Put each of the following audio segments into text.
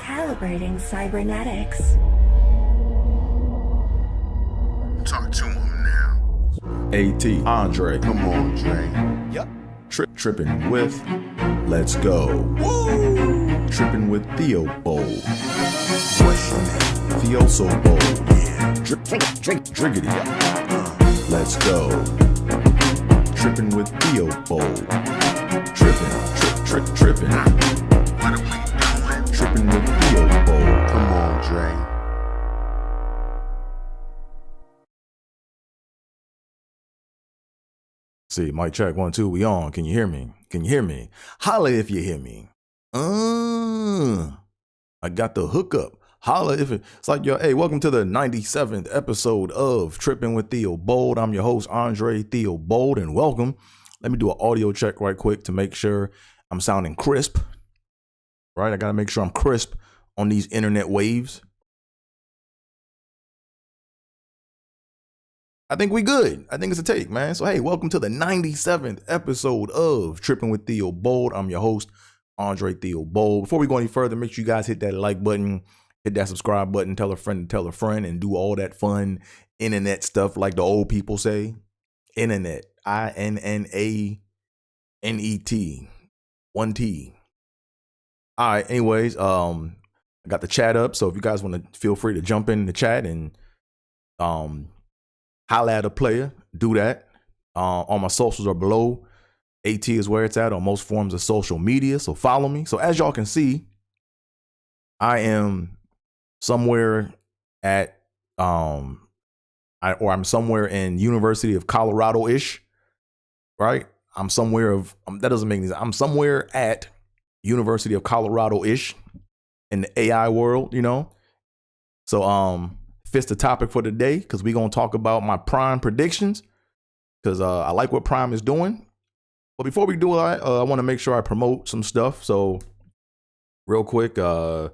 Calibrating cybernetics. Talk to him now. AT, Andre. Come on, Dre. Yep. Trippin with Let's Go. Woo! Trippin with Theobold. What's your name? Theo so bold. Yeah. Driggity. Let's go. Trippin with Theobold. Trippin. What are we doing? Trippin with Theobold. Come on, Dre. See, mic check, 1, 2, we on. Can you hear me? Holla if you hear me. I got the hookup. Holla if it's like, yo, hey, welcome to the 97th episode of Trippin with Theobold. I'm your host, Andre Theobold, and welcome. Let me do an audio check right quick to make sure I'm sounding crisp. Right, I gotta make sure I'm crisp on these internet waves. I think we good. I think it's a take, man. So, hey, welcome to the 97th episode of Trippin with Theobold. I'm your host, Andre Theobold. Before we go any further, make sure you guys hit that like button, hit that subscribe button, tell a friend to tell a friend, and do all that fun internet stuff like the old people say. Internet, INNANET, 1 T. All right, anyways, I got the chat up, so if you guys want to feel free to jump in the chat and holla at a player, do that. All my socials are below. AT is where it's at on most forms of social media, so follow me. So as y'all can see, I am somewhere at I'm somewhere in University of Colorado-ish, right? I'm somewhere that doesn't make any sense. I'm somewhere at University of Colorado-ish in the AI world, you know. So fits the topic for today because we're gonna talk about my Prime predictions because I like what Prime is doing. But before we do that, I want to make sure I promote some stuff. So real quick, or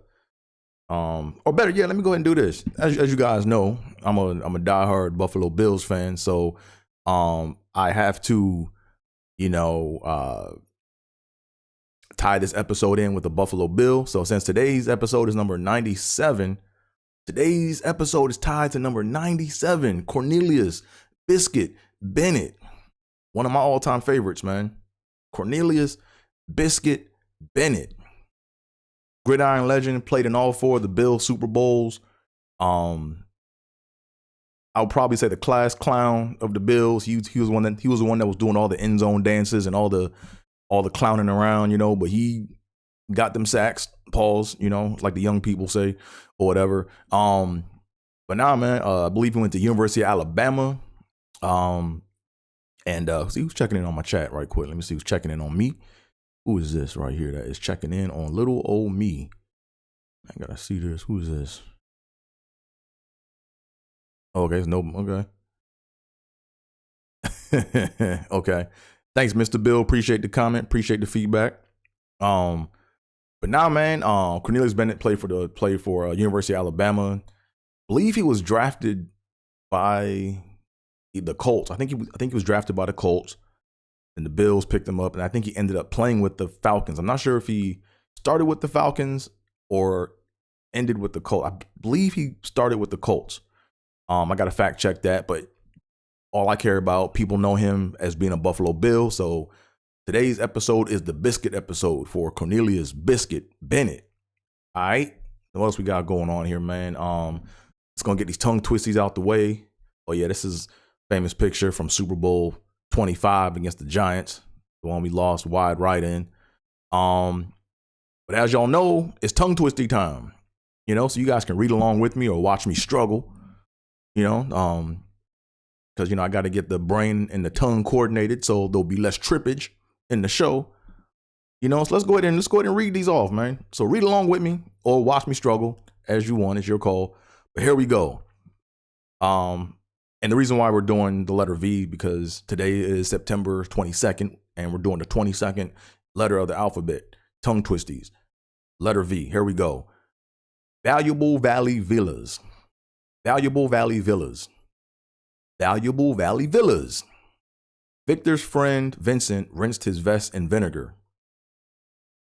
better yet, let me go ahead and do this. As you guys know, I'm a diehard Buffalo Bills fan, so I have to, tie this episode in with the Buffalo Bill. So since today's episode is number 97, today's episode is tied to number 97, Cornelius Biscuit Bennett. One of my all-time favorites, man. Cornelius Biscuit Bennett. Gridiron legend, played in all 4 of the Bills Super Bowls. I would probably say the class clown of the Bills. He was the one that was doing all the end zone dances and all the clowning around, but he got them sacks, pause, like the young people say or whatever. But now, man, I believe he went to University of Alabama. And see who's checking in on my chat right quick. Let me see who's checking in on me. Who is this right here that is checking in on little old me? I gotta see this. Who is this? Oh, okay, it's no, okay. Okay. Thanks, Mr. Bill. Appreciate the comment. Appreciate the feedback. But now, man, Cornelius Bennett played for University of Alabama. I believe he was drafted by the Colts. I think he was drafted by the Colts, and the Bills picked him up, and I think he ended up playing with the Falcons. I'm not sure if he started with the Falcons or ended with the Colts. I believe he started with the Colts. I got to fact check that, but all I care about, people know him as being a Buffalo Bill. So today's episode is the Biscuit episode for Cornelius Biscuit Bennett. All right. What else we got going on here, man? Let's gonna get these tongue twisties out the way. Oh yeah, this is famous picture from Super Bowl 25 against the Giants, the one we lost wide right in. But as y'all know, it's tongue twisty time. So you guys can read along with me or watch me struggle. Because, I got to get the brain and the tongue coordinated so there'll be less trippage in the show. So let's go ahead and read these off, man. So read along with me or watch me struggle as you want. It's your call. But here we go. And the reason why we're doing the letter V, because today is September 22nd, and we're doing the 22nd letter of the alphabet. Tongue twisties. Letter V. Here we go. Valuable Valley Villas. Valuable Valley Villas. Valuable Valley Villas. Victor's friend Vincent rinsed his vest in vinegar.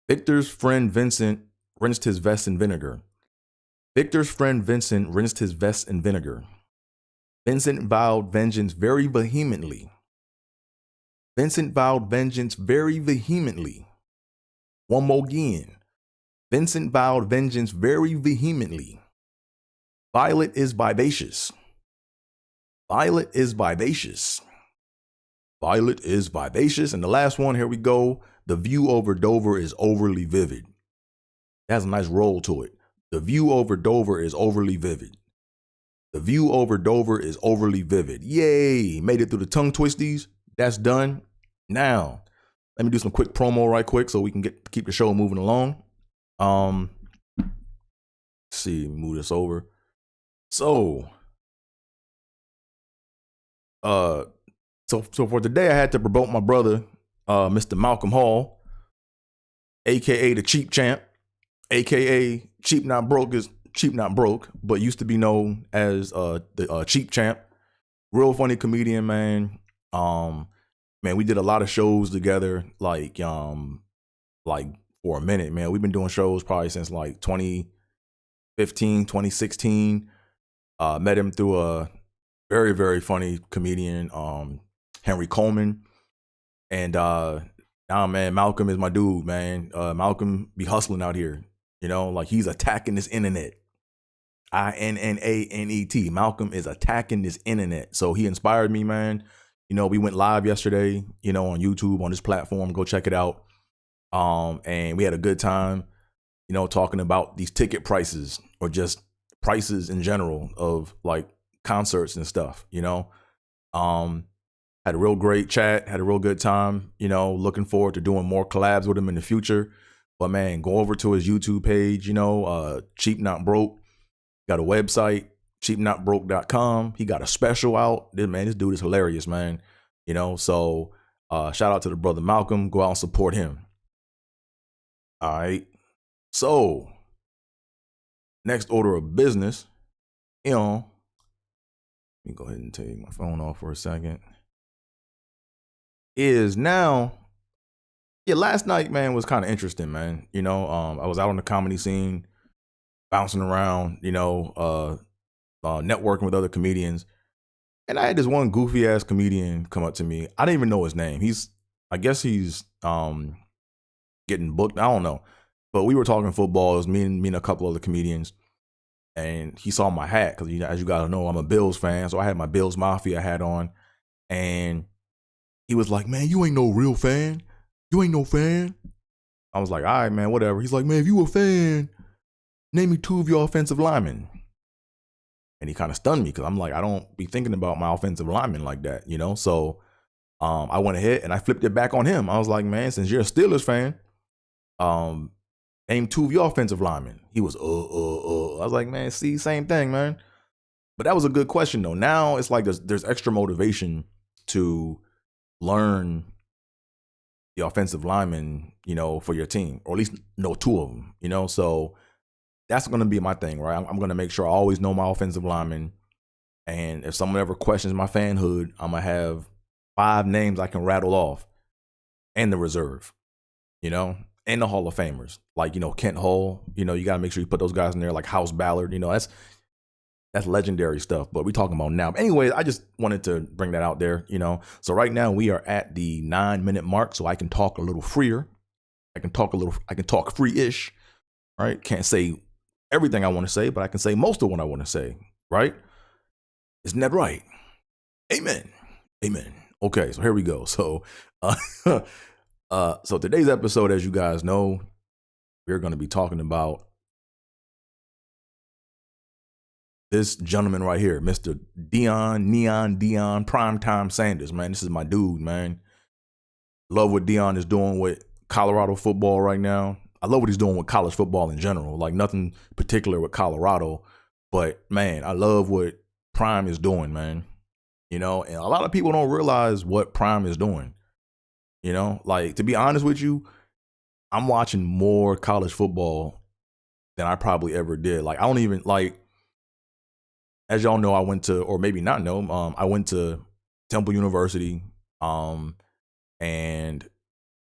Victor's friend Vincent rinsed his vest in vinegar. Victor's friend Vincent rinsed his vest in vinegar. Vincent vowed vengeance very vehemently. Vincent vowed vengeance very vehemently. One more again. Vincent vowed vengeance very vehemently. Violet is vivacious. Violet is vivacious. Violet is vivacious. And the last one, here we go. The view over Dover is overly vivid. It has a nice roll to it. The view over Dover is overly vivid. The view over Dover is overly vivid. Yay! Made it through the tongue twisties. That's done. Now, let me do some quick promo right quick so we can keep the show moving along. Let's see, move this over. So for today, I had to promote my brother, Mr. Malcolm Hall, aka the Cheap Champ, aka Cheap Not Broke is Cheap Not Broke, but used to be known as the Cheap Champ. Real funny comedian, man. Man, we did a lot of shows together, like for a minute, man. We've been doing shows probably since like 2015, 2016. Met him through a very, very funny comedian, Henry Coleman. And nah, man, Malcolm is my dude, man. Malcolm be hustling out here, you know, like he's attacking this internet. INNANET. Malcolm is attacking this internet. So he inspired me, man. You know, we went live yesterday, you know, on YouTube, on this platform. Go check it out. And we had a good time, you know, talking about these ticket prices or just prices in general of like concerts and stuff, you know. Had a real great chat, had a real good time, you know, looking forward to doing more collabs with him in the future. But man, go over to his YouTube page, you know, Cheap Not Broke. Got a website, cheapnotbroke.com. He got a special out. This dude is hilarious, man. You know, so shout out to the brother Malcolm. Go out and support him. All right. So next order of business, you know, let me go ahead and take my phone off for a second. Is now, yeah, last night, man, was kind of interesting, man. You know, I was out on the comedy scene, bouncing around, you know, networking with other comedians. And I had this one goofy ass comedian come up to me. I didn't even know his name. I guess he's getting booked. I don't know. But we were talking football. It was me and a couple other comedians. And he saw my hat because, as you guys know, I'm a Bills fan. So I had my Bills Mafia hat on. And he was like, man, you ain't no real fan. You ain't no fan. I was like, all right, man, whatever. He's like, man, if you a fan, name me 2 of your offensive linemen. And he kind of stunned me because I'm like, I don't be thinking about my offensive linemen like that, you know? So I went ahead and I flipped it back on him. I was like, man, since you're a Steelers fan, name 2 of your offensive linemen. He was, I was like, man, see, same thing, man. But that was a good question, though. Now it's like there's extra motivation to learn the offensive linemen, you know, for your team, or at least know 2 of them, you know? So that's going to be my thing, right? I'm going to make sure I always know my offensive linemen. And if someone ever questions my fanhood, I'm going to have 5 names I can rattle off, and the reserve, you know, and the Hall of Famers. Like, you know, Kent Hull, you know, you got to make sure you put those guys in there, like House Ballard, you know, that's legendary stuff. But we're talking about now. But anyway, I just wanted to bring that out there, you know. So right now we are at the 9-minute mark, so I can talk a little freer. I can talk free-ish, right? Can't say everything I want to say, but I can say most of what I want to say, right? Isn't that right? Amen. Amen. Okay, so here we go. So so today's episode, as you guys know, we're going to be talking about this gentleman right here, Mr. Deion Primetime Sanders, man. This is my dude, man. Love what Deion is doing with Colorado football right now. I love what he's doing with college football in general. Like, nothing particular with Colorado, but man, I love what Prime is doing, man. You know, and a lot of people don't realize what Prime is doing. You know, like, to be honest with you, I'm watching more college football than I probably ever did. Like, I don't even, like, as y'all know, I went to, or maybe not know, I went to Temple University, and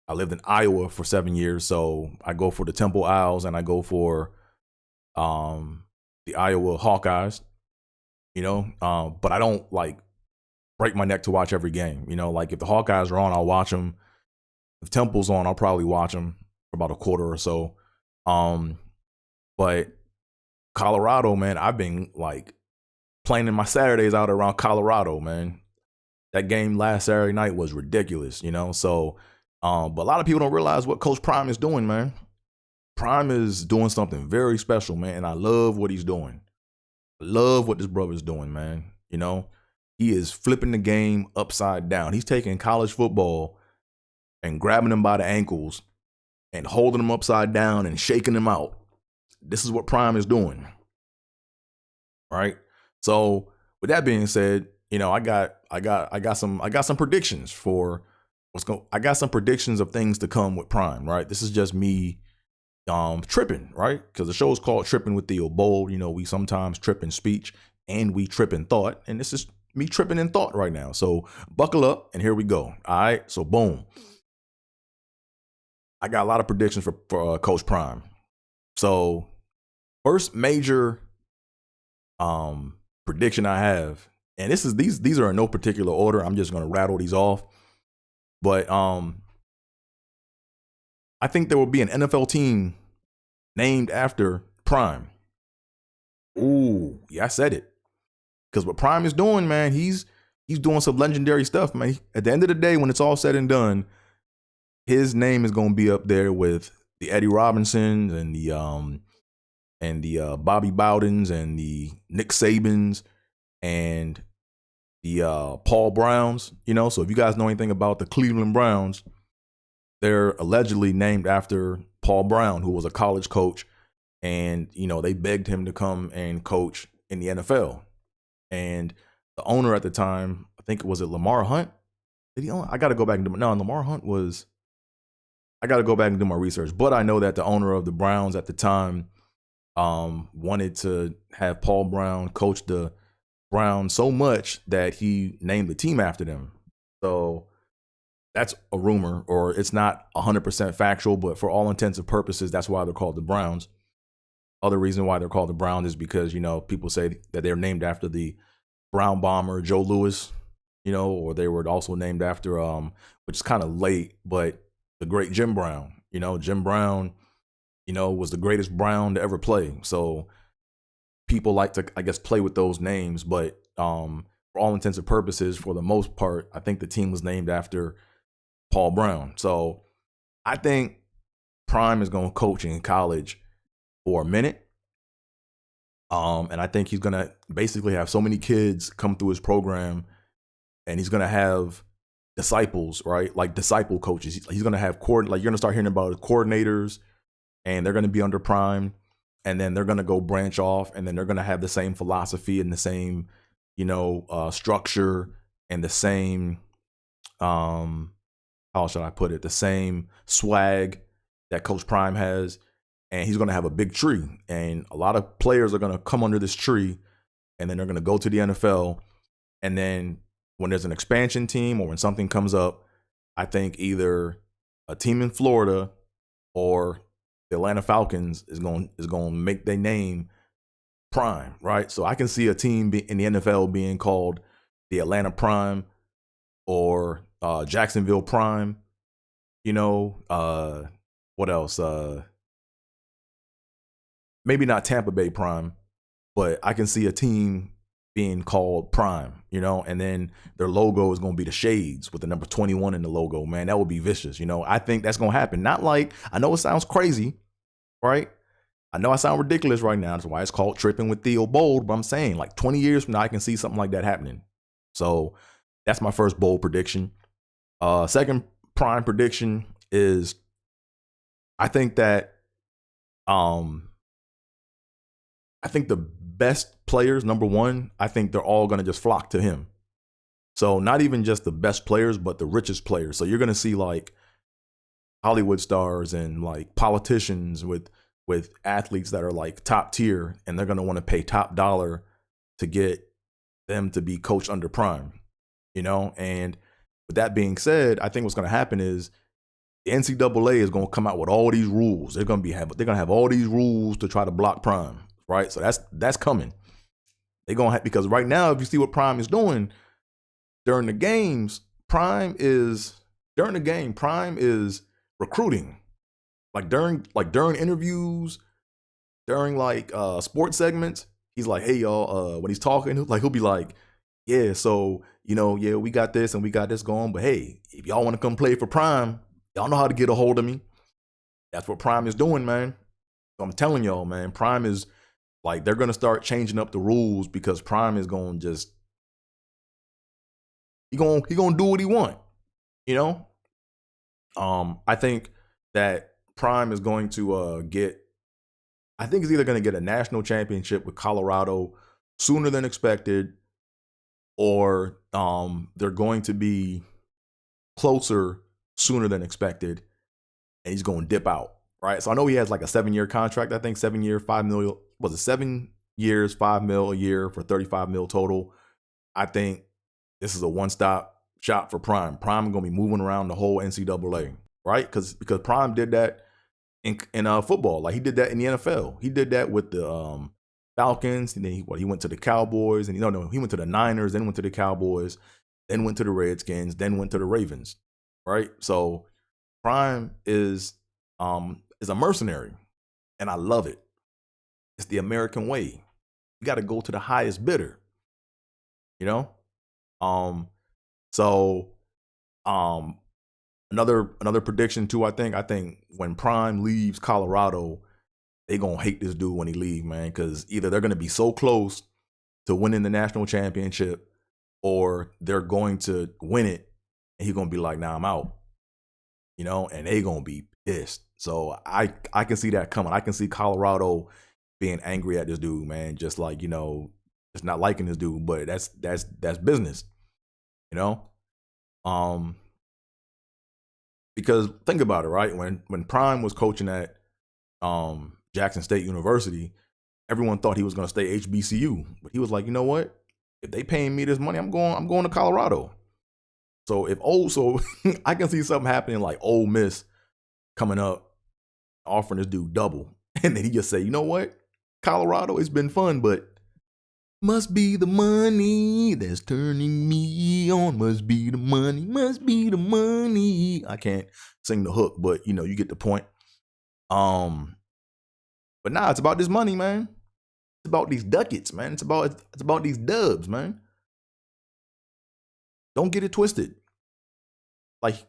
I lived in Iowa for 7 years, so I go for the Temple Owls and I go for the Iowa Hawkeyes. But I don't like break my neck to watch every game. Like if the Hawkeyes are on, I'll watch them. If Temple's on, I'll probably watch them for about a quarter or so. But Colorado, man, I've been like planning my Saturdays out around Colorado, man. That game last Saturday night was ridiculous, So, but a lot of people don't realize what Coach Prime is doing, man. Prime is doing something very special, man, and I love what he's doing. I love what this brother's doing, man. He is flipping the game upside down. He's taking college football and grabbing them by the ankles and holding them upside down and shaking them out. This is what Prime is doing. Right? So, with that being said, I got some predictions for I got some predictions of things to come with Prime, right? This is just me tripping, right? Because the show is called Trippin with Theobold. We sometimes trip in speech and we trip in thought, and this is me tripping in thought right now. So buckle up and here we go. All right. So boom. I got a lot of predictions for Coach Prime. So first major prediction I have, and these are in no particular order. I'm just gonna rattle these off. But I think there will be an NFL team named after Prime. Ooh, yeah, I said it. Because what Prime is doing, man, he's doing some legendary stuff, man. At the end of the day, when it's all said and done, his name is going to be up there with the Eddie Robinsons and the Bobby Bowdens and the Nick Sabans and the Paul Browns. So if you guys know anything about the Cleveland Browns, they're allegedly named after Paul Brown, who was a college coach, and they begged him to come and coach in the NFL. And the owner at the time, I think was it Lamar Hunt? Did he own? I got to go back and do Lamar Hunt was. I got to go back and do my research, but I know that the owner of the Browns at the time wanted to have Paul Brown coach the Browns so much that he named the team after them. So that's a rumor, or it's not 100% factual, but for all intents and purposes, that's why they're called the Browns. Other reason why they're called the Browns is because, people say that they're named after the Brown bomber, Joe Louis, or they were also named after, which is kind of late, but the great Jim Brown. Jim Brown, was the greatest Brown to ever play. So people like to, I guess, play with those names, but for all intents and purposes, for the most part, I think the team was named after Paul Brown. So I think Prime is going to coach in college for a minute. And I think he's going to basically have so many kids come through his program, and he's going to have disciples, right? Like disciple coaches. He's going to have you're going to start hearing about coordinators, and they're going to be under Prime, and then they're going to go branch off, and then they're going to have the same philosophy and the same, structure and the same, how should I put it? The same swag that Coach Prime has. And he's going to have a big tree, and a lot of players are going to come under this tree, and then they're going to go to the NFL. And then when there's an expansion team or when something comes up, I think either a team in Florida or the Atlanta Falcons is going to make their name Prime, right? So I can see a team in the NFL being called the Atlanta Prime or Jacksonville Prime. What else? Maybe not Tampa Bay Prime, but I can see a team being called Prime, and then their logo is going to be the shades with the number 21 in the logo. Man, that would be vicious. I think that's going to happen. Not like, I know it sounds crazy, right? I know I sound ridiculous right now. That's why it's called Trippin with Theobold, but I'm saying like 20 years from now, I can see something like that happening. So that's my first bold prediction. Second Prime prediction is I think that I think the best players, number one, I think they're all going to just flock to him. So not even just the best players, but the richest players. So you're going to see like Hollywood stars and like politicians with athletes that are like top tier, and they're going to want to pay top dollar to get them to be coached under Prime, And with that being said, I think what's going to happen is the NCAA is going to come out with all these rules. They're going to have all these rules to try to block Prime, right? So that's coming. They're going to have, because right now, if you see what Prime is doing during the games, Prime is recruiting. Like during interviews, during sports segments, he's like, hey y'all, when he's talking, he'll be like, yeah, so yeah, we got this and we got this going, but hey, if y'all want to come play for Prime, y'all know how to get a hold of me. That's what Prime is doing, man. So I'm telling y'all, man, Prime is like, they're gonna start changing up the rules because Prime is gonna just he gonna do what he want, I think that Prime is going to I think he's either going to get a national championship with Colorado sooner than expected, or they're going to be closer sooner than expected, and he's going to dip out, right? So I know he has like a 7-year contract. I think 7 year, $5 million. Was it 7 years, $5 million a year for $35 million total? I think this is a one-stop shop for Prime. Prime is going to be moving around the whole NCAA, right? Because Prime did that in football. Like, he did that in the NFL. He did that with the Falcons, and then he went to the Cowboys, and he went to the Niners, then went to the Cowboys, then went to the Redskins, then went to the Ravens, right? So Prime is a mercenary, and I love it. It's the American way. You got to go to the highest bidder, Another prediction too. I think when Prime leaves Colorado, they gonna hate this dude when he leaves, man. Because either they're gonna be so close to winning the national championship, or they're going to win it, and he's gonna be like, "Nah, I'm out," and they gonna be pissed. So I can see that coming. I can see Colorado being angry at this dude, man. Just like just not liking this dude. But that's business, Because think about it, right? When Prime was coaching at Jackson State University, everyone thought he was going to stay HBCU, but he was like, you know what? If they paying me this money, I'm going to Colorado. So I can see something happening like Ole Miss coming up, offering this dude double, and then he just say, you know what? Colorado, it's been fun, but must be the money that's turning me on. Must be the money. Must be the money. I can't sing the hook, but you get the point. But nah, it's about this money, man. It's about these ducats, man. It's about these dubs, man. Don't get it twisted. Like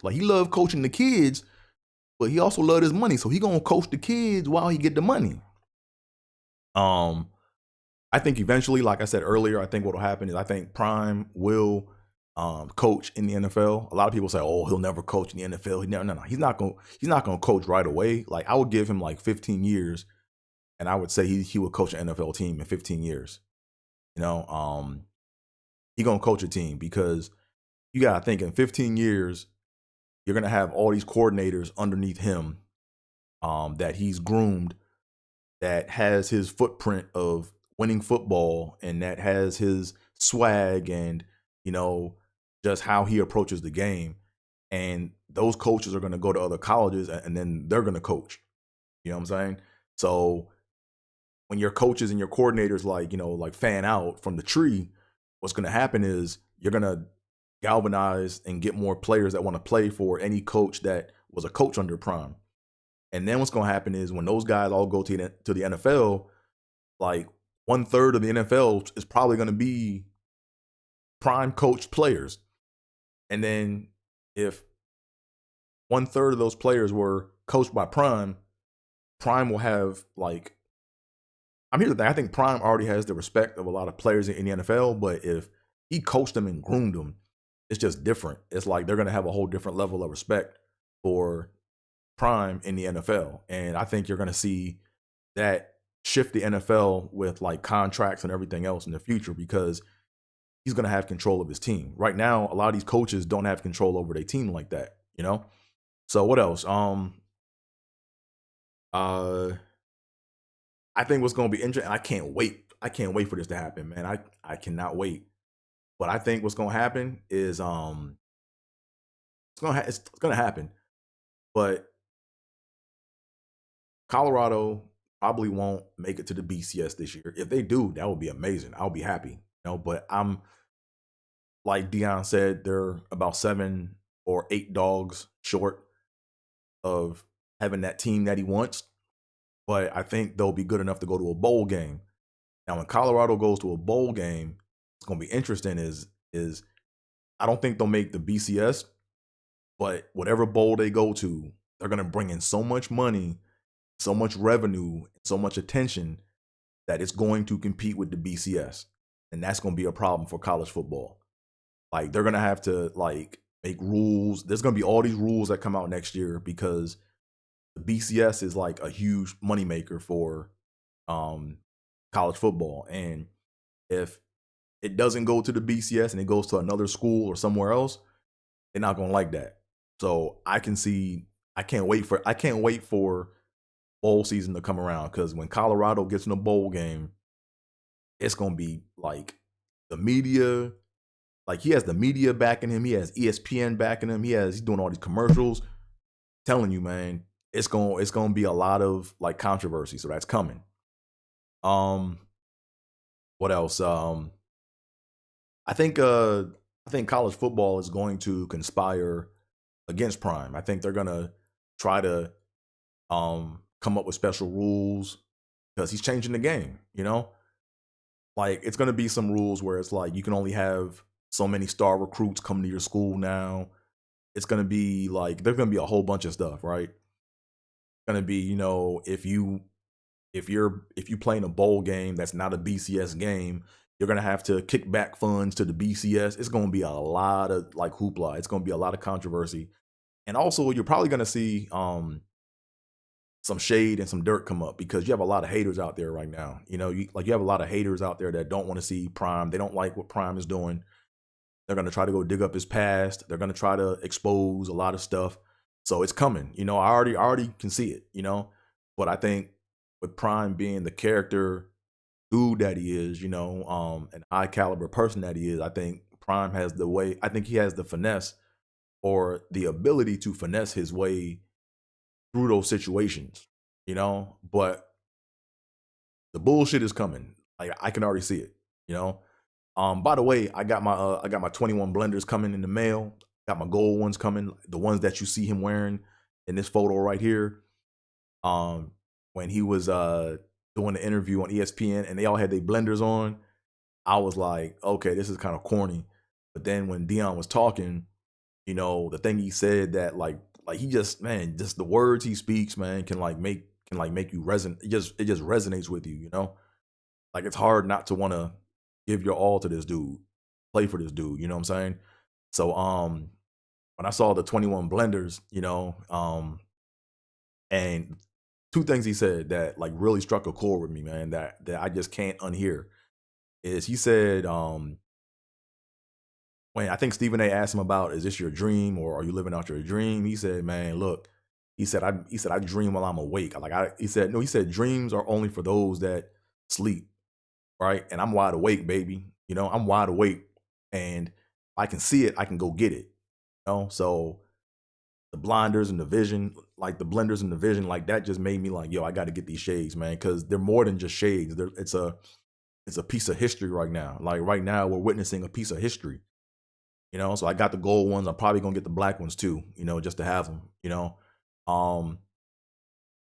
he loved coaching the kids, but he also loved his money, so he gonna coach the kids while he get the money. I think eventually, like I said earlier, I think what will happen is I think Prime will coach in the NFL. A lot of people say, "Oh, he'll never coach in the NFL." No. He's not gonna coach right away. Like, I would give him like 15 years, and I would say he would coach an NFL team in 15 years. He gonna coach a team, because you gotta think in 15 years you're gonna have all these coordinators underneath him that he's groomed, that has his footprint of winning football, and that has his swag, and just how he approaches the game. And those coaches are going to go to other colleges, and then they're going to coach. You know what I'm saying? So when your coaches and your coordinators like fan out from the tree, what's going to happen is you're going to galvanize and get more players that want to play for any coach that was a coach under Prime. And then what's going to happen is when those guys all go to the NFL, like 1/3 of the NFL is probably going to be Prime coached players. And then if 1/3 of those players were coached by Prime will have I think Prime already has the respect of a lot of players in the NFL, but if he coached them and groomed them, it's just different. It's like they're going to have a whole different level of respect for Prime in the NFL. And I think you're going to see that shift the NFL with like contracts and everything else in the future, because he's going to have control of his team. Right now, a lot of these coaches don't have control over their team like that, So what else? I think what's going to be interesting, I can't wait for this to happen, man. I cannot wait. But I think what's going to happen is it's going to happen. But Colorado probably won't make it to the BCS this year. If they do, that would be amazing. I'll be happy. But I'm like Dion said, they're about 7 or 8 dogs short of having that team that he wants. But I think they'll be good enough to go to a bowl game. Now, when Colorado goes to a bowl game, it's going to be interesting. Is I don't think they'll make the BCS, but whatever bowl they go to, they're going to bring in so much money, so much revenue, so much attention that it's going to compete with the BCS, and that's going to be a problem for college football. Like they're going to have to like make rules. There's going to be all these rules that come out next year because the BCS is like a huge moneymaker for college football. And if it doesn't go to the BCS and it goes to another school or somewhere else, they're not gonna like that. So I can't wait for bowl season to come around, because when Colorado gets in a bowl game, it's gonna be like the media, like he has the media backing him, he has ESPN backing him, he's doing all these commercials. Telling you, man, it's gonna be a lot of like controversy. So that's coming. What else? I think college football is going to conspire against Prime. I think they're gonna try to come up with special rules because he's changing the game. Like it's gonna be some rules where it's like you can only have so many star recruits come to your school now. It's gonna be like there's gonna be a whole bunch of stuff, right? It's gonna be if you play in a bowl game that's not a BCS game, you're gonna have to kick back funds to the BCS. It's gonna be a lot of like hoopla. It's gonna be a lot of controversy, and also you're probably gonna see some shade and some dirt come up because you have a lot of haters out there right now. You have a lot of haters out there that don't want to see Prime. They don't like what Prime is doing. They're gonna try to go dig up his past. They're gonna try to expose a lot of stuff. So it's coming. I already can see it. But I think with Prime being the character dude that he is, an high caliber person that he is, I think Prime has the way. I think he has the finesse or the ability to finesse his way through those situations, but the bullshit is coming. Like I can already see it, By the way, I got my 21 blenders coming in the mail. Got my gold ones coming, the ones that you see him wearing in this photo right here. When he was doing the interview on ESPN and they all had their blenders on, I was like, okay, this is kind of corny. But then when Dion was talking, the thing he said that like he just the words he speaks, man, can make you resonate. It just resonates with you, Like it's hard not to want to give your all to this dude, play for this dude, you know what I'm saying? So when I saw the 21 blenders, and two things he said that like really struck a chord with me, man, that I just can't unhear is he said when I think Stephen A asked him about, is this your dream or are you living out your dream? He said, man, look, he said I dream while I'm awake. He said dreams are only for those that sleep, right? And I'm wide awake, baby. I'm wide awake, and if I can see it, I can go get it. So the blinders and the vision, like the blenders and the vision, like that just made me like, yo, I got to get these shades, man, because they're more than just shades. It's a piece of history right now. Like right now, we're witnessing a piece of history. So I got the gold ones. I'm probably gonna get the black ones too, just to have them.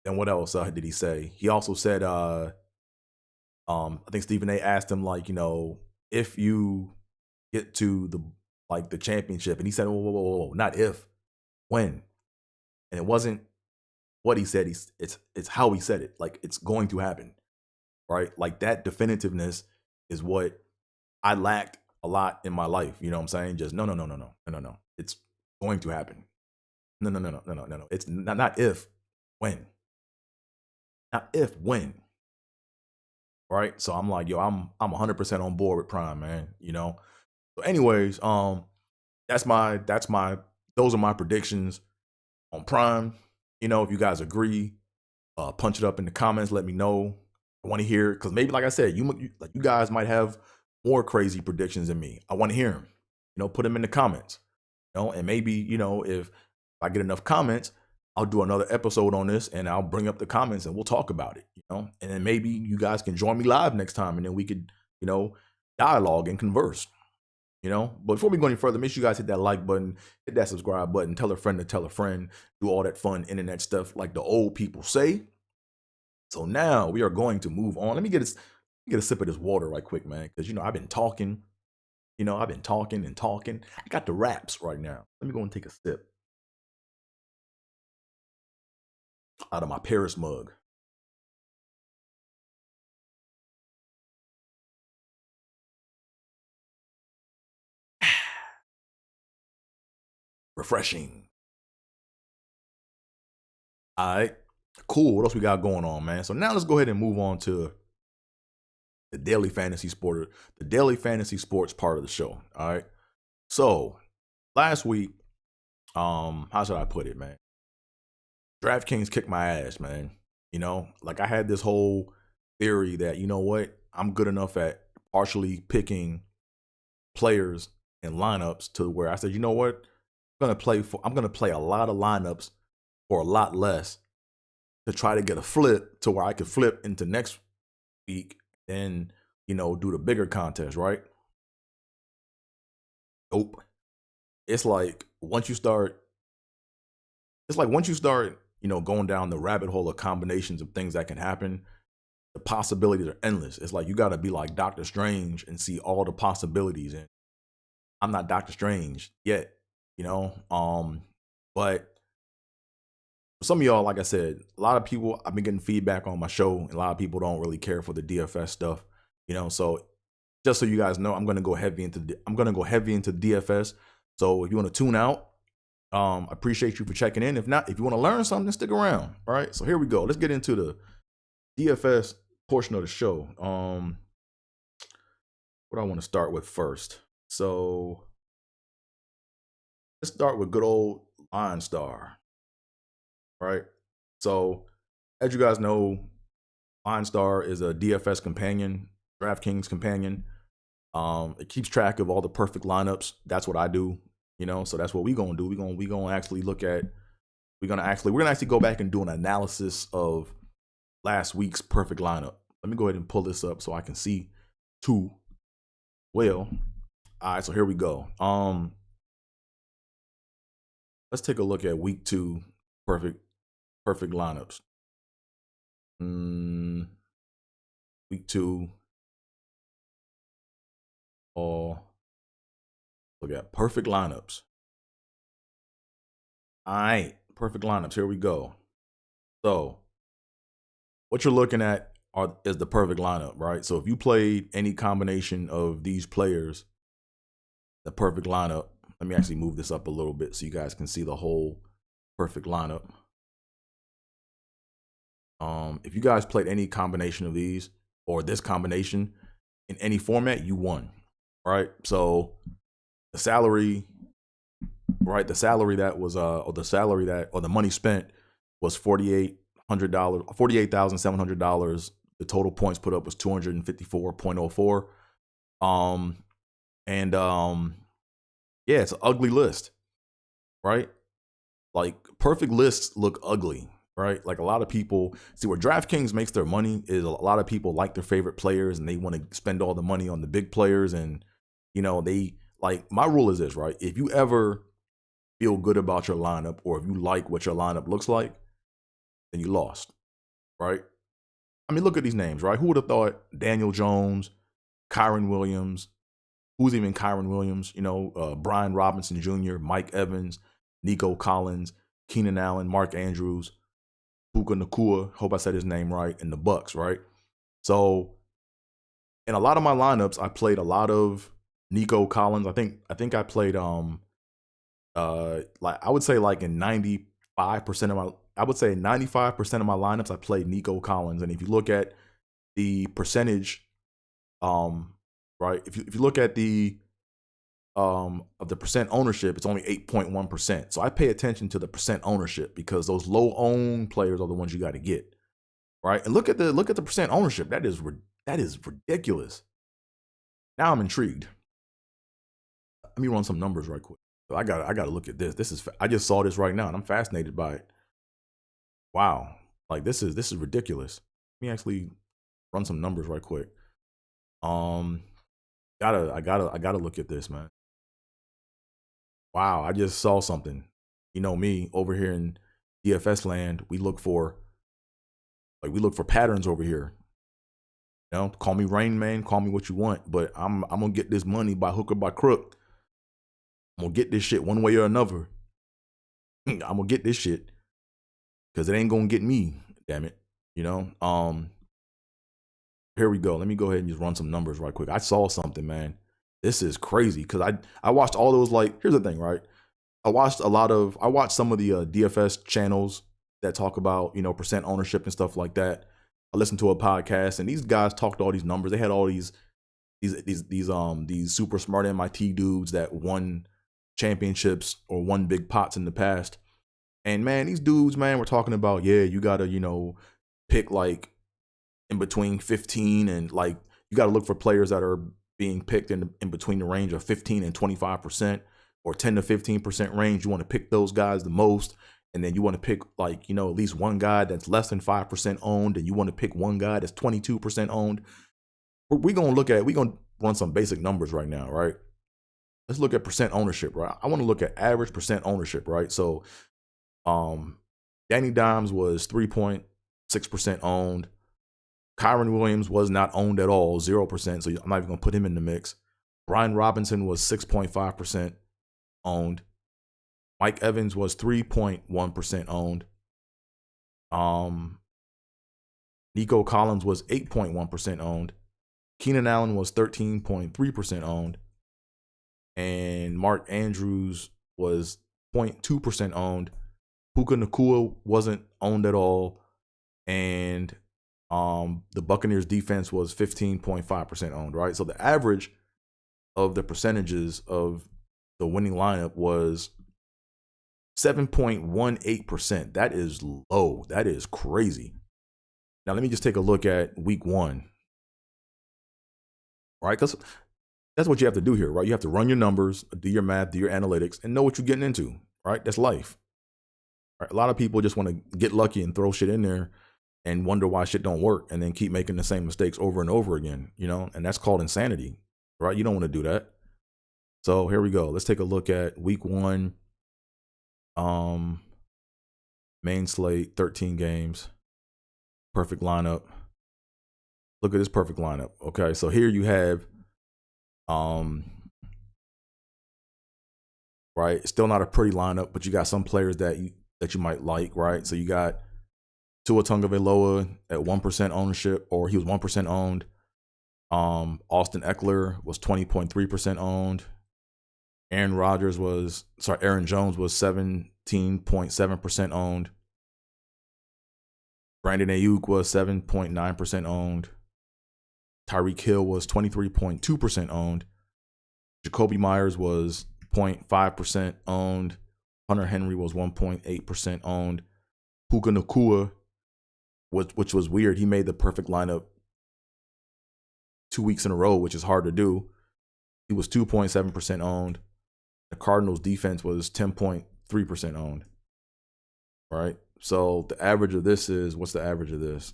And what else did he say? He also said, I think Stephen A asked him like, if you get to the championship, and he said, whoa, not if, when. And it wasn't what he said. It's how he said it. Like it's going to happen, right? Like that definitiveness is what I lacked a lot in my life. You know what I'm saying? Just no. It's going to happen. No. It's not if, when. Not if, when. Right? So I'm like, yo, I'm 100% on board with Prime, man. So anyways, those are my predictions on Prime. If you guys agree, punch it up in the comments. Let me know. I want to hear, because maybe, like I said, you guys might have more crazy predictions than me. I want to hear them. Put them in the comments. And maybe if I get enough comments, I'll do another episode on this and I'll bring up the comments and we'll talk about it, and then maybe you guys can join me live next time and then we could, dialogue and converse, But before we go any further, make sure you guys hit that like button, hit that subscribe button, tell a friend to tell a friend, do all that fun internet stuff like the old people say. So now we are going to move on. Let me get a sip of this water right quick, man, because I've been talking. I've been talking and talking. I got the raps right now. Let me go and take a sip out of my Paris mug. Refreshing. All right, cool. What else we got going on, man? So now let's go ahead and move on to the daily fantasy sports part of the show. All right. So last week, how should I put it, man? DraftKings kicked my ass, man. Like I had this whole theory that, I'm good enough at partially picking players and lineups to where I said, I'm gonna play a lot of lineups for a lot less to try to get a flip to where I could flip into next week and do the bigger contest, right? Nope. It's like once you start going down the rabbit hole of combinations of things that can happen, the possibilities are endless. It's like you got to be like Doctor Strange and see all the possibilities. And I'm not Doctor Strange yet, but for some of y'all, like I said, a lot of people, I've been getting feedback on my show, and a lot of people don't really care for the DFS stuff, so just so you guys know, I'm going to go heavy into DFS. So if you want to tune out, I appreciate you for checking in. If not, if you want to learn something, stick around. All right. So here we go. Let's get into the DFS portion of the show. What I want to start with first. So let's start with good old Line Star. Right. So as you guys know, Line Star is a DFS companion, DraftKings companion. It keeps track of all the perfect lineups. That's what I do. So that's what we're gonna do. We're gonna actually go back and do an analysis of last week's perfect lineup. Let me go ahead and pull this up so I can see too well. All right, so here we go. Let's take a look at week 2 perfect lineups. Week 2. Look at perfect lineups. All right, perfect lineups. Here we go. So what you're looking at is the perfect lineup, right? So if you played any combination of these players, the perfect lineup. Let me actually move this up a little bit so you guys can see the whole perfect lineup. If you guys played any combination of these or this combination in any format, you won, right? So the salary, right? The salary that was, or the money spent was $48,700. The total points put up was 254.04. Yeah, it's an ugly list, right? Like perfect lists look ugly, right? Like a lot of people see where DraftKings makes their money is a lot of people like their favorite players and they want to spend all the money on the big players. And, they like, my rule is this, right? If you ever feel good about your lineup or if you like what your lineup looks like, then you lost, right? I mean, look at these names, right? Who would have thought Daniel Jones, Kyron Williams, who's even Kyron Williams, Brian Robinson Jr., Mike Evans, Nico Collins, Keenan Allen, Mark Andrews, Puka Nacua, hope I said his name right, and the Bucks, right? So in a lot of my lineups, I played a lot of Nico Collins. I think I played like I would say like in 95% of my 95% of my lineups I played Nico Collins. And if you look at the percentage, right, if you look at the of the percent ownership, it's only 8.1%. So I pay attention to the percent ownership because those low owned players are the ones you got to get, right? And look at the percent ownership. That is ridiculous. Now I'm intrigued. Let me run some numbers right quick. So I got to look at this. I just saw this right now and I'm fascinated by it. Wow. Like this is ridiculous. Let me actually run some numbers right quick. Um I gotta look at this, man. Wow, I just saw something. You know me over here in DFS land, we look for patterns over here. You know, call me Rain Man, call me what you want, but I'm gonna get this money by hook or by crook. I'm gonna get this shit one way or another. I'm gonna get this shit because it ain't gonna get me. Damn it, you know. Here we go. Let me go ahead and just run some numbers right quick. I saw something, man. This is crazy because I watched all those. Like, here's the thing, right? I watched some of the DFS channels that talk about percent ownership and stuff like that. I listened to a podcast and these guys talked all these numbers. They had all these super smart MIT dudes that won championships or won big pots in the past. And man, these dudes, man, were talking about, yeah, you gotta pick like in between 15 and like you gotta look for players that are being picked in between the range of 15 and 25% or 10 to 15% range. You want to pick those guys the most. And then you want to pick like, at least one guy that's less than 5% owned. And you want to pick one guy that's 22% owned. We're going to run some basic numbers right now, right? Let's look at percent ownership, right? I want to look at average percent ownership, right? So, Danny Dimes was 3.6% owned. Kyron Williams was not owned at all, 0%. So I'm not even going to put him in the mix. Brian Robinson was 6.5% owned. Mike Evans was 3.1% owned. Nico Collins was 8.1% owned. Keenan Allen was 13.3% owned. And Mark Andrews was 0.2% owned. Puka Nacua wasn't owned at all. And the Buccaneers defense was 15.5% owned, right? So the average of the percentages of the winning lineup was 7.18%. That is low. That is crazy. Now, let me just take a look at week one, right? Because that's what you have to do here, right? You have to run your numbers, do your math, do your analytics, and know what you're getting into, right? That's life. Right? A lot of people just want to get lucky and throw shit in there and wonder why shit don't work and then keep making the same mistakes over and over again, and that's called insanity, right? You don't want to do that. So here we go. Let's take a look at week one. Main slate, 13 games, perfect lineup. Look at this perfect lineup. Okay, so here you have, right, still not a pretty lineup, but you got some players that you might like, right? So you got Tua Tagovailoa at 1% ownership, or he was 1% owned. Austin Eckler was 20.3% owned. Aaron Jones was 17.7% owned. Brandon Ayuk was 7.9% owned. Tyreek Hill was 23.2% owned. Jacoby Myers was 0.5% owned. Hunter Henry was 1.8% owned. Puka Nacua, which was weird. He made the perfect lineup 2 weeks in a row, which is hard to do. He was 2.7% owned. The Cardinals defense was 10.3% owned. Right? So the average of this is, what's the average of this?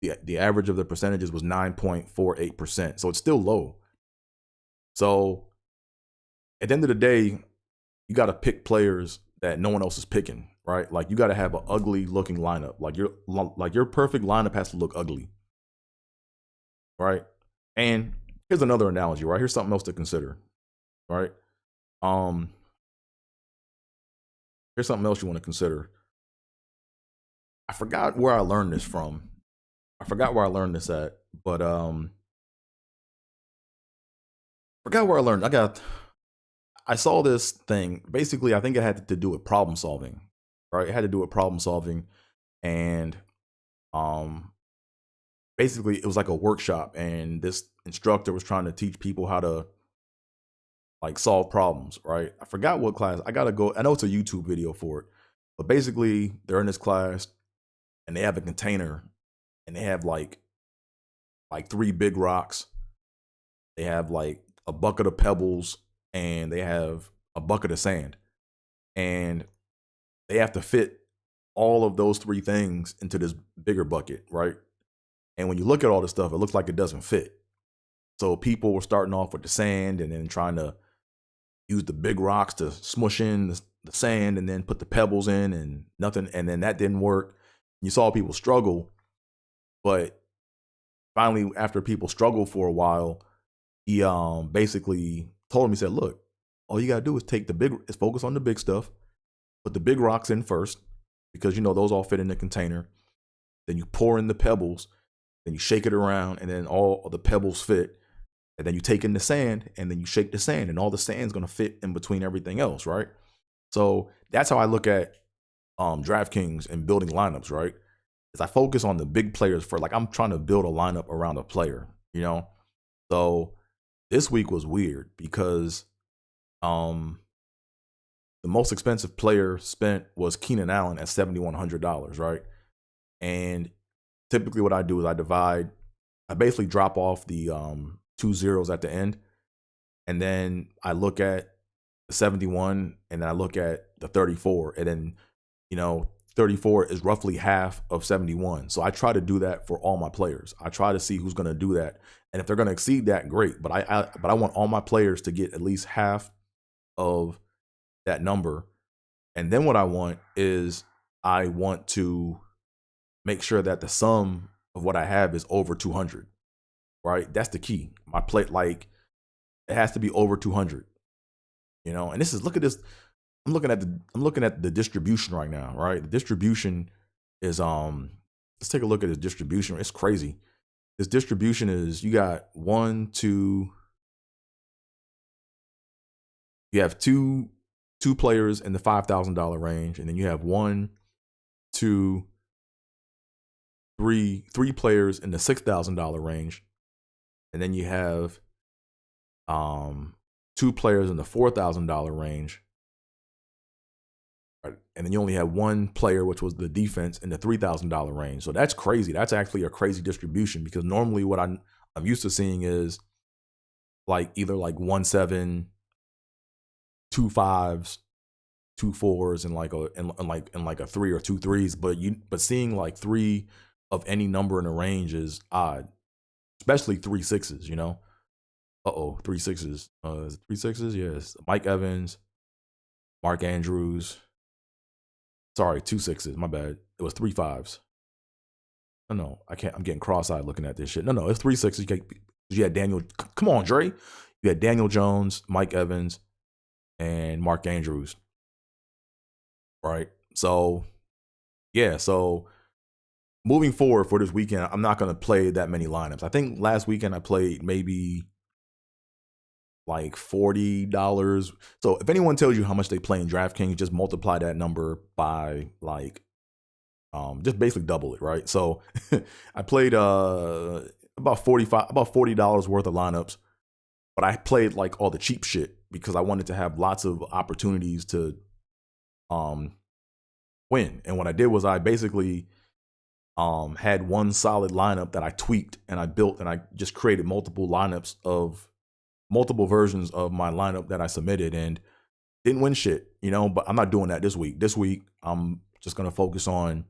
The average of the percentages was 9.48%. So it's still low. So at the end of the day, you got to pick players that no one else is picking, right? Like you got to have an ugly looking lineup. Like your perfect lineup has to look ugly, right? And here's another analogy, right? Here's something else to consider, right? Here's something else you want to consider. I forgot where I learned this from. I forgot where I learned this at, but forgot where I learned. I saw this thing. Basically, I think it had to do with problem solving, right? It had to do with problem solving, and basically it was like a workshop, and this instructor was trying to teach people how to like solve problems, right? I forgot what class. I gotta go. I know it's a YouTube video for it, but basically they're in this class, and they have a container, and they have like 3 big rocks. They have like a bucket of pebbles, and they have a bucket of sand, and they have to fit all of those three things into this bigger bucket, right? And when you look at all this stuff, it looks like it doesn't fit. So people were starting off with the sand and then trying to use the big rocks to smush in the sand and then put the pebbles in and nothing. And then that didn't work. You saw people struggle. But finally, after people struggled for a while, he basically told him, he said, look, all you got to do is focus on the big stuff, put the big rocks in first, because, those all fit in the container. Then you pour in the pebbles, then you shake it around, and then all of the pebbles fit. And then you take in the sand, and then you shake the sand, and all the sand's going to fit in between everything else, right? So that's how I look at DraftKings and building lineups, right? Is I focus on the big players for, like, I'm trying to build a lineup around a player, So this week was weird because the most expensive player spent was Keenan Allen at $7,100, right? And typically what I do is I basically drop off the 2 zeros at the end, and then I look at the 71, and then I look at the 34, and then 34 is roughly half of 71. So I try to do that for all my players. I try to see who's going to do that, and if they're going to exceed that, great. But I want all my players to get at least half of that number. And then what I want is I want to make sure that the sum of what I have is over 200. Right? That's the key. My play, like, it has to be over 200. And this is, look at this. I'm looking at the distribution right now, right? The distribution is let's take a look at the distribution. It's crazy. This distribution is, you have two players in the $5,000 range, and then you have three players in the $6,000 range. And then you have 2 players in the $4,000 range. Right? And then you only have 1 player, which was the defense, in the $3,000 range. So that's crazy. That's actually a crazy distribution, because normally what I'm used to seeing is either 1 7, 2 5s, 2 4s, and like a 3 or 2 3s. But seeing 3 of any number in a range is odd. Especially 3 6s, 3 6s. Is it 3 6s? Yes. Mike Evans, Mark Andrews. Sorry, 2 6s. My bad. It was 3 5s. No, I can't. I'm getting cross-eyed looking at this shit. No, it's 3 6s. You had Daniel. Come on, Dre. You had Daniel Jones, Mike Evans, and Mark Andrews. Right. So, yeah. So, moving forward for this weekend, I'm not going to play that many lineups. I think last weekend I played maybe $40. So if anyone tells you how much they play in DraftKings, just multiply that number by just basically double it, right? So I played about $40 worth of lineups, but I played all the cheap shit because I wanted to have lots of opportunities to win. And what I did was I basically had one solid lineup that I tweaked and I built, and I just created multiple versions of my lineup that I submitted, and didn't win shit, but I'm not doing that this week. This week, I'm just going to focus on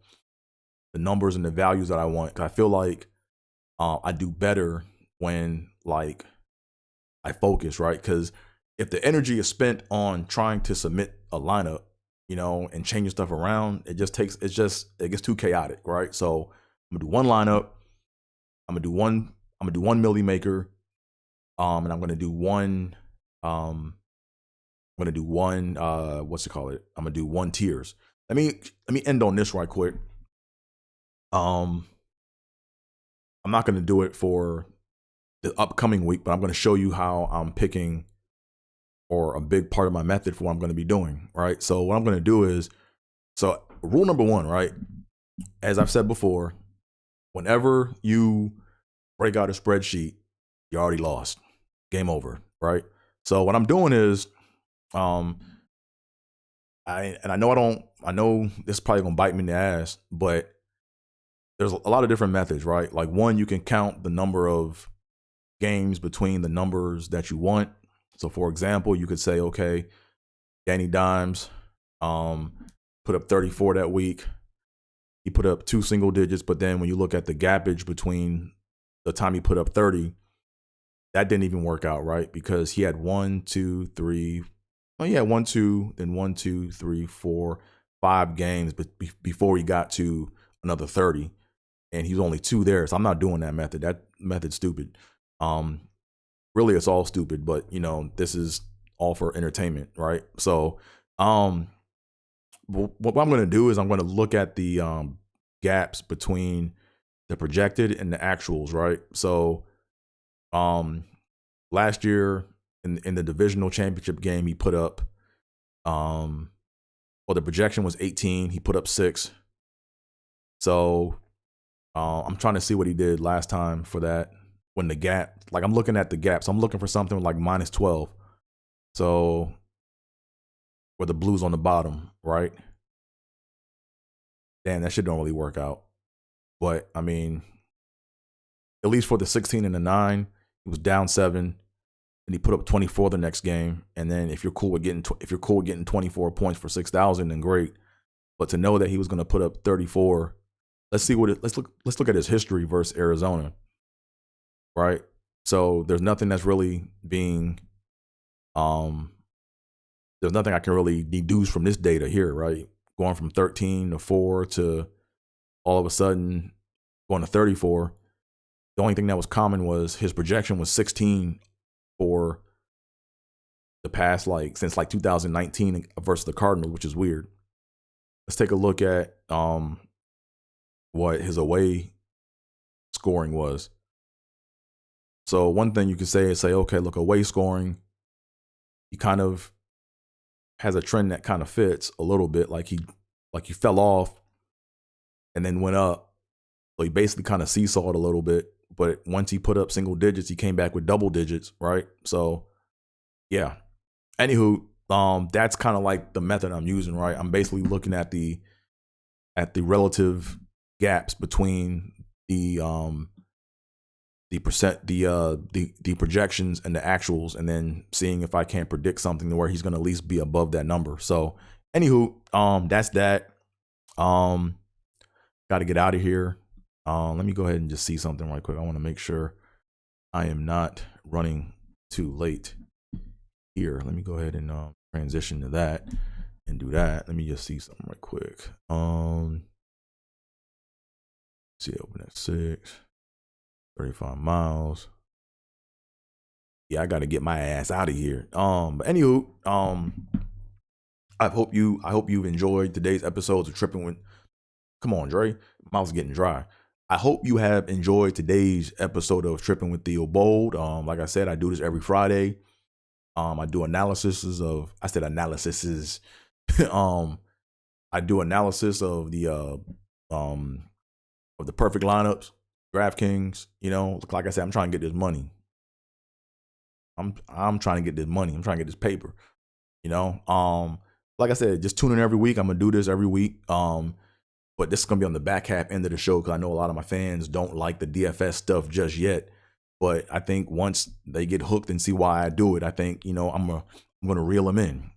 the numbers and the values that I want. 'Cause I feel like I do better when I focus, right? Because if the energy is spent on trying to submit a lineup, and changing stuff around, it gets too chaotic, right? So I'm gonna do one lineup. I'm gonna do one Millie Maker, and I'm gonna do one. What's it called? I'm gonna do one tiers. Let me end on this right quick. I'm not gonna do it for the upcoming week, but I'm gonna show you how I'm picking, or a big part of my method for what I'm going to be doing, right? So what I'm going to do is, rule number 1, right? As I've said before, whenever you break out a spreadsheet, you already lost. Game over, right? So what I'm doing is, I know this is probably going to bite me in the ass, but there's a lot of different methods, right? One, you can count the number of games between the numbers that you want. So, for example, you could say, okay, Danny Dimes put up 34 that week. he put up 2 single digits, but then when you look at the gappage between the time he put up 30, that didn't even work out, right? Because he had 1, 2, 3. Oh yeah, 1, 2, then 1, 2, 3, 4, 5 games before he got to another 30, and he was only 2 there. So I'm not doing that method. That method's stupid. Really, it's all stupid. But you know, this is all for entertainment, right? So, what I'm going to do is I'm going to look at the gaps between the projected and the actuals, right? So, last year in the divisional championship game, he put up, well, the projection was 18. He put up 6. So, I'm trying to see what he did last time for that. When the gap, like I'm looking at the gaps, I'm looking for something like minus 12. So, where the blue's on the bottom, right? Damn, that shit don't really work out. But I mean, at least for the 16 and the 9, he was down 7, and he put up 24 the next game. And then if you're cool with getting 24 points for 6,000, then great. But to know that he was going to put up 34, let's look at his history versus Arizona, right? So there's nothing that's really being there's nothing I can really deduce from this data here, right? Going from 13 to 4 to all of a sudden going to 34. The only thing that was common was his projection was 16 for the past, like since like 2019 versus the Cardinals, which is weird. Let's take a look at what his away scoring was. So one thing you could say is okay, look, away scoring, he kind of has a trend that kind of fits a little bit. Like he fell off and then went up. So he basically kind of seesawed a little bit. But once he put up single digits, he came back with double digits, right? So yeah. Anywho, that's kind of like the method I'm using, right? I'm basically looking at the relative gaps between the projections and the actuals, and then seeing if I can't predict something to where he's going to at least be above that number. So anywho, that's that. Got to get out of here. Let me go ahead and just see something right quick. I want to make sure I am not running too late here. Let me go ahead and transition to that and do that. Let me just see something right quick. See, open at 6, 35 miles. Yeah, I got to get my ass out of here. But anywho, I hope you've enjoyed today's episodes of Trippin' with. Come on, Dre. Mouth's getting dry. I hope you have enjoyed today's episode of Trippin' with Theobold. Like I said, I do this every Friday. I do analysis of. I said analysis. I do analysis of the perfect lineups, DraftKings. You know, like I said, I'm trying to get this money. I'm trying to get this money. I'm trying to get this paper. You know, like I said, just tune in every week. I'm gonna do this every week. But this is gonna be on the back half end of the show because I know a lot of my fans don't like the DFS stuff just yet. But I think once they get hooked and see why I do it, I think, you know, I'm gonna reel them in.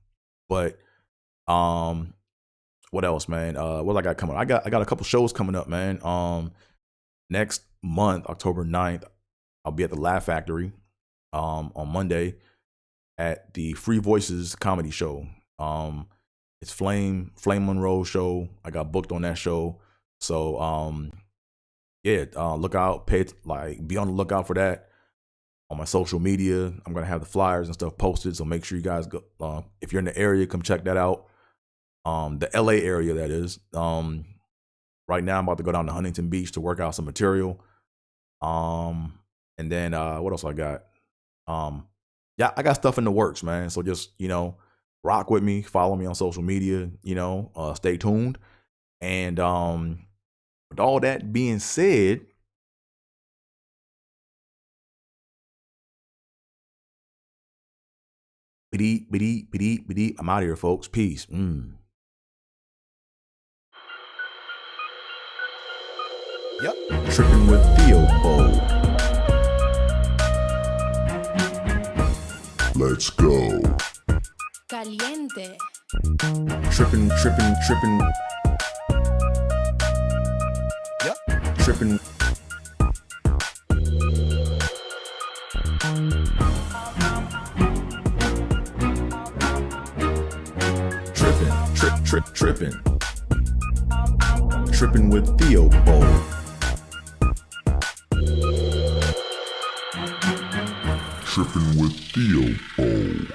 But what else, man? What I got coming? I got a couple shows coming up, man. Next month, October 9th, I'll be at the Laugh Factory on Monday at the Free Voices comedy show. It's Flame Monroe show. I got booked on that show. So yeah, look out, be on the lookout for that on my social media. I'm gonna have the flyers and stuff posted, so make sure you guys go. If you're in the area, come check that out. The LA area, that is. Right now, I'm about to go down to Huntington Beach to work out some material. And then what else I got? Yeah, I got stuff in the works, man. So just, you know, rock with me, follow me on social media, you know, stay tuned. And with all that being said, I'm out of here, folks. Peace. Yep. Trippin' with Theobold. Let's go. Caliente. Trippin'. Trippin. Trippin. Trippin with Theobold. Trippin with Theobold.